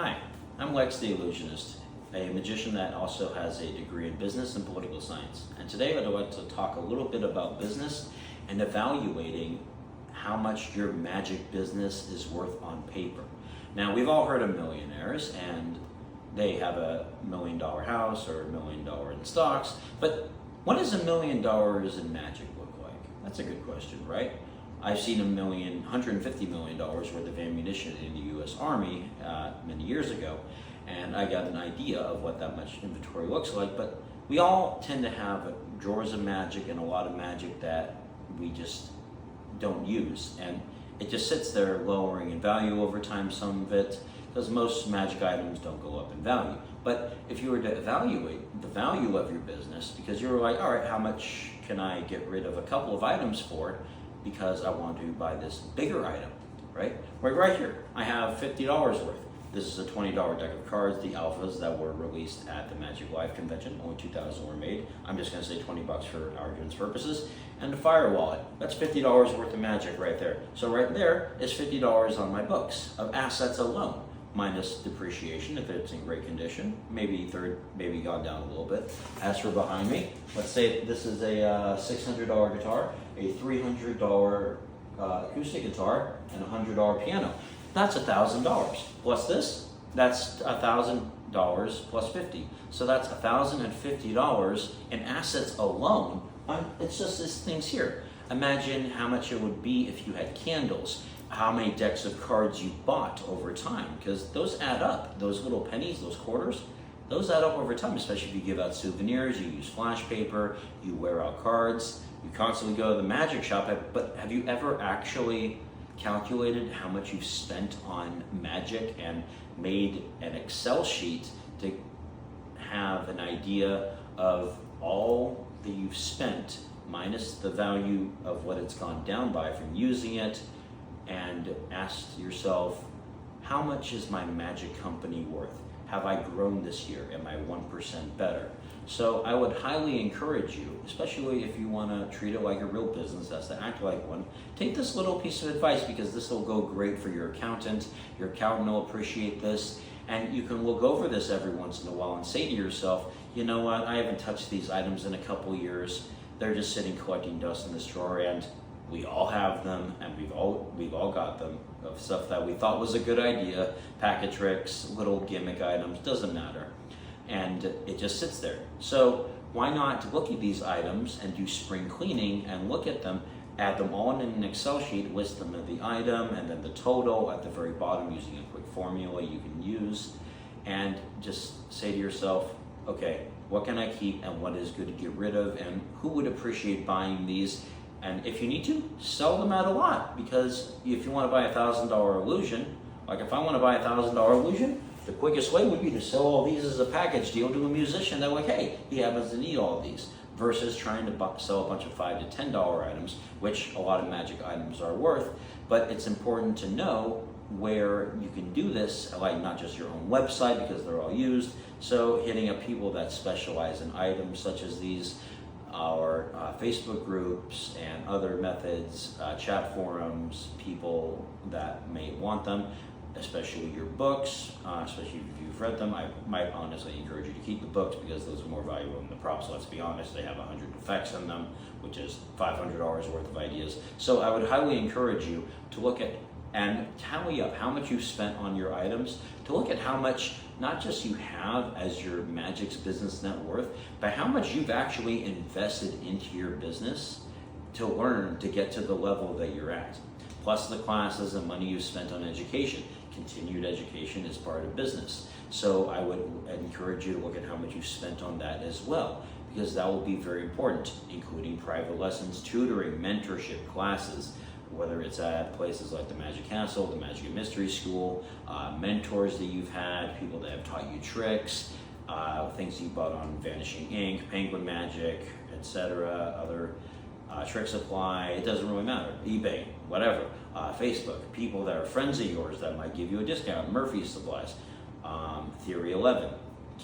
Hi, I'm Lex the Illusionist, a magician that also has a degree in business and political science. And today I'd like to talk a little bit about business and evaluating how much your magic business is worth on paper. Now, we've all heard of millionaires and they have $1 million house or $1 million in stocks, but what does $1 million in magic look like? That's a good question, right? I've seen $150 million worth of ammunition in the U.S. Army many years ago, and I got an idea of what that much inventory looks like, but we all tend to have drawers of magic and a lot of magic that we just don't use, and it just sits there lowering in value over time, some of it, because most magic items don't go up in value. But if you were to evaluate the value of your business, because you were like, all right, how much can I get rid of a couple of items for, because I want to buy this bigger item, right? Right here, I have $50 worth. This is a $20 deck of cards, the alphas that were released at the Magic Live convention. Only 2,000 were made. I'm just gonna say 20 bucks for argument's purposes. And the Fire Wallet, that's $50 worth of magic right there. So right there is $50 on my books of assets alone, minus depreciation if it's in great condition, maybe gone down a little bit. As for behind me, let's say this is a $600 guitar, a $300 acoustic guitar, and a $100 piano. That's $1,000. Plus this, that's $1,000 plus 50. So that's $1,050 in assets alone. It's just these things here. Imagine how much it would be if you had candles, how many decks of cards you bought over time, because those add up. Those little pennies, those quarters, those add up over time, especially if you give out souvenirs, you use flash paper, you wear out cards, you constantly go to the magic shop. But have you ever actually calculated how much you've spent on magic and made an Excel sheet to have an idea of all that you've spent minus the value of what it's gone down by from using it, and asked yourself, how much is my magic company worth? Have I grown this year? Am I 1% better? So I would highly encourage you, especially if you want to treat it like a real business, that's to act like one, take this little piece of advice, because this will go great for your accountant. Your accountant will appreciate this, and you can look over this every once in a while and say to yourself, you know what, I haven't touched these items in a couple years. They're just sitting collecting dust in this drawer, and we all have them, and we've all got them, of stuff that we thought was a good idea, packet tricks, little gimmick items, doesn't matter. And it just sits there. So why not look at these items and do spring cleaning and look at them, add them all in an Excel sheet, list them of the item, and then the total at the very bottom using a quick formula you can use, and just say to yourself, okay, what can I keep and what is good to get rid of, and who would appreciate buying these? And if you need to, sell them at a lot, because if you want to buy a $1,000 illusion, like if I want to buy a $1,000 illusion, the quickest way would be to sell all these as a package deal to a musician that like, hey, he happens to need all of these, versus trying to sell a bunch of $5 to $10 items, which a lot of magic items are worth. But it's important to know where you can do this, like not just your own website, because they're all used. So hitting up people that specialize in items such as these, our Facebook groups and other methods, chat forums, people that may want them, especially your books, especially if you've read them. I might honestly encourage you to keep the books, because those are more valuable than the props. Let's be honest, they have 100 effects in them, which is $500 worth of ideas. So I would highly encourage you to look at and tally up how much you've spent on your items, to look at how much not just you have as your magic's business net worth, but how much you've actually invested into your business to learn to get to the level that you're at. Plus the classes and money you spent on education. Continued education is part of business. So I would encourage you to look at how much you spent on that as well, because that will be very important, including private lessons, tutoring, mentorship, classes, whether it's at places like the Magic Castle, the Magic and Mystery School, mentors that you've had, people that have taught you tricks, things you bought on Vanishing Ink, Penguin Magic, etc., other trick supply, it doesn't really matter, eBay, whatever, Facebook, people that are friends of yours that might give you a discount, Murphy's Supplies, Theory 11.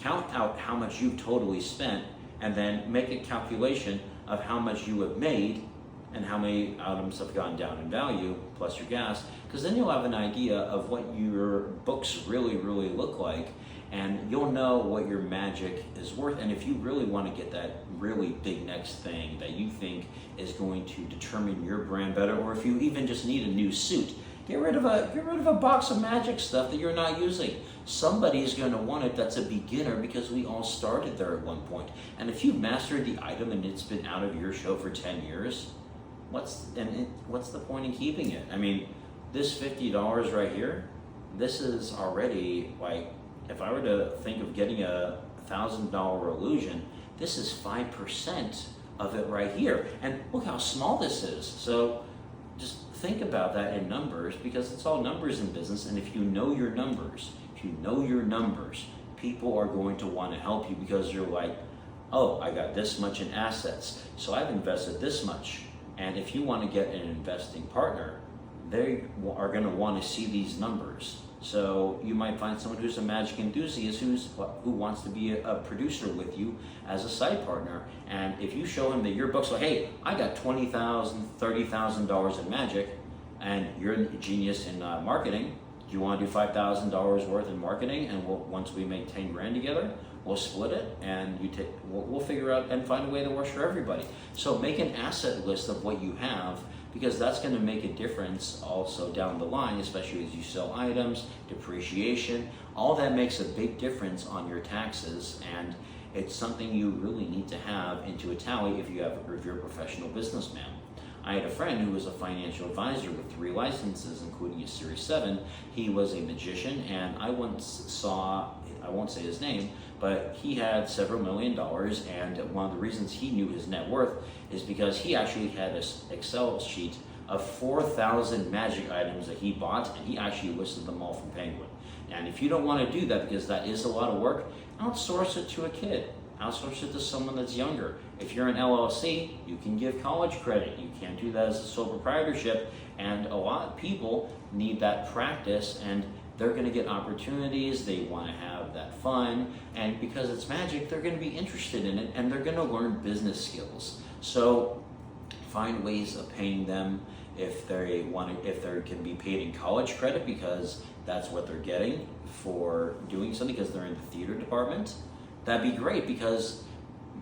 Count out how much you've totally spent, and then make a calculation of how much you have made and how many items have gone down in value, plus your gas, because then you'll have an idea of what your books really, really look like, and you'll know what your magic is worth. And if you really want to get that really big next thing that you think is going to determine your brand better, or if you even just need a new suit, get rid of a box of magic stuff that you're not using. Somebody is going to want it that's a beginner, because we all started there at one point. And if you've mastered the item and it's been out of your show for 10 years, what's the point in keeping it? I mean, this $50 right here, this is already like, if I were to think of getting a $1,000 illusion, this is 5% of it right here. And look how small this is. So just think about that in numbers, because it's all numbers in business. And if you know your numbers, people are going to want to help you, because you're like, oh, I got this much in assets, so I've invested this much. And if you want to get an investing partner, they are going to want to see these numbers. So you might find someone who's a magic enthusiast who wants to be a producer with you as a side partner. And if you show him that your book's like, hey, I got $20,000, $30,000 in magic, and you're a genius in marketing, do you want to do $5,000 worth in marketing? And once we make 10 grand together, we'll split it, and we'll figure out and find a way that works for everybody. So make an asset list of what you have, because that's going to make a difference also down the line, especially as you sell items, depreciation. All that makes a big difference on your taxes, and it's something you really need to have into a tally if you're a professional businessman. I had a friend who was a financial advisor with 3 licenses, including a Series 7. He was a magician, and I once saw, I won't say his name, but he had several $1 million, and one of the reasons he knew his net worth is because he actually had an Excel sheet of 4,000 magic items that he bought, and he actually listed them all from Penguin. And if you don't want to do that, because that is a lot of work, outsource it to a kid. Outsource it to someone that's younger. If you're an LLC, you can give college credit. You can't do that as a sole proprietorship. And a lot of people need that practice, and they're going to get opportunities. They want to have that fun. And because it's magic, they're going to be interested in it, and they're going to learn business skills. So find ways of paying them if they can be paid in college credit, because that's what they're getting for doing something, because they're in the theater department. That'd be great, because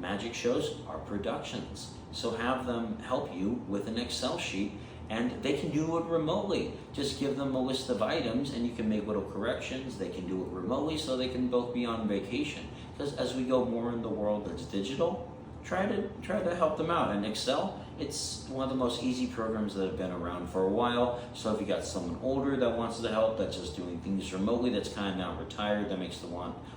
magic shows are productions. So have them help you with an Excel sheet, and they can do it remotely. Just give them a list of items, and you can make little corrections. They can do it remotely, so they can both be on vacation. Because as we go more in the world that's digital, try to help them out. And Excel, it's one of the most easy programs that have been around for a while. So if you got someone older that wants to help, that's just doing things remotely, that's kind of now retired, that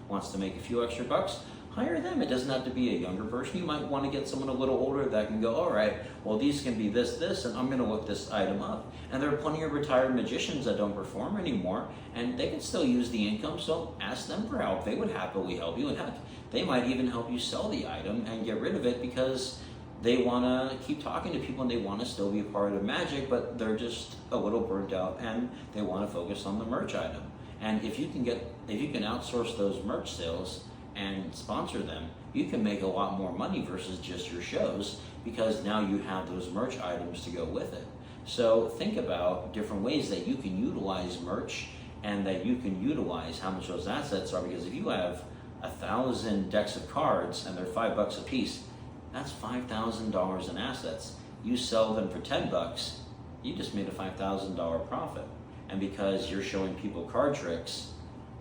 wants to make a few extra bucks, hire them. It doesn't have to be a younger person. You might want to get someone a little older that can go, all right, well, these can be this, and I'm going to look this item up. And there are plenty of retired magicians that don't perform anymore, and they can still use the income, so ask them for help. They would happily help you, and heck, they might even help you sell the item and get rid of it, because they want to keep talking to people and they want to still be a part of magic, but they're just a little burnt out and they want to focus on the merch item. And if you can outsource those merch sales and sponsor them, you can make a lot more money versus just your shows, because now you have those merch items to go with it. So think about different ways that you can utilize merch, and that you can utilize how much those assets are, because if you have 1,000 decks of cards and they're $5 a piece, that's $5,000 in assets. You sell them for $10, you just made a $5,000 profit. And because you're showing people card tricks,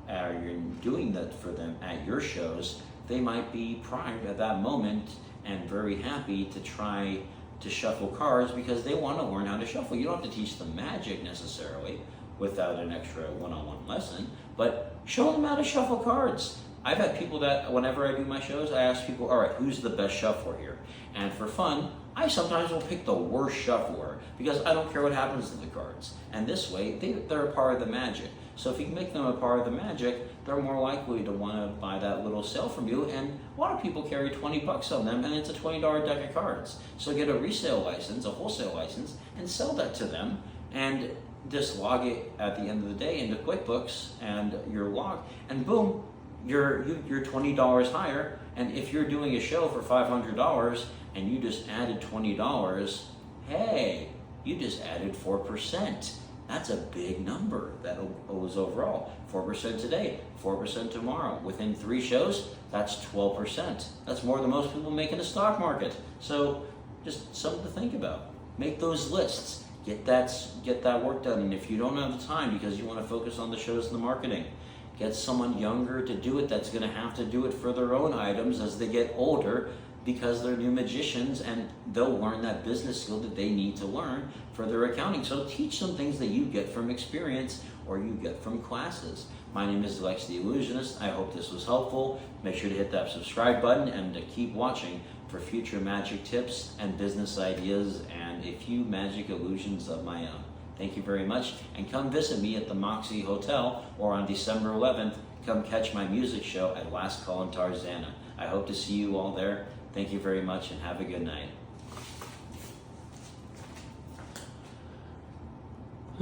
you're doing that for them at your shows, they might be primed at that moment and very happy to try to shuffle cards, because they want to learn how to shuffle. You don't have to teach them magic necessarily without an extra one-on-one lesson, but show them how to shuffle cards. I've had people that whenever I do my shows, I ask people, all right, who's the best shuffler here? And for fun, I sometimes will pick the worst shuffler, because I don't care what happens to the cards. And this way, they're a part of the magic. So if you can make them a part of the magic, they're more likely to want to buy that little sale from you. And a lot of people carry $20 on them, and it's a $20 deck of cards. So get a resale license, a wholesale license, and sell that to them. And just log it at the end of the day into QuickBooks and your log, and boom, you're $20 higher. And if you're doing a show for $500 and you just added $20, Hey, you just added 4%. That's a big number that was overall. 4% today, 4% tomorrow. Within 3 shows, that's 12%. That's more than most people make in the stock market. So just something to think about. Make those lists. Get that work done. And if you don't have the time because you want to focus on the shows and the marketing, get someone younger to do it that's going to have to do it for their own items as they get older, because they're new magicians and they'll learn that business skill that they need to learn for their accounting. So teach them things that you get from experience or you get from classes. My name is Lex the Illusionist. I hope this was helpful. Make sure to hit that subscribe button and to keep watching for future magic tips and business ideas and a few magic illusions of my own. Thank you very much, and come visit me at the Moxie Hotel, or on December 11th, come catch my music show at Last Call in Tarzana. I hope to see you all there. Thank you very much and have a good night.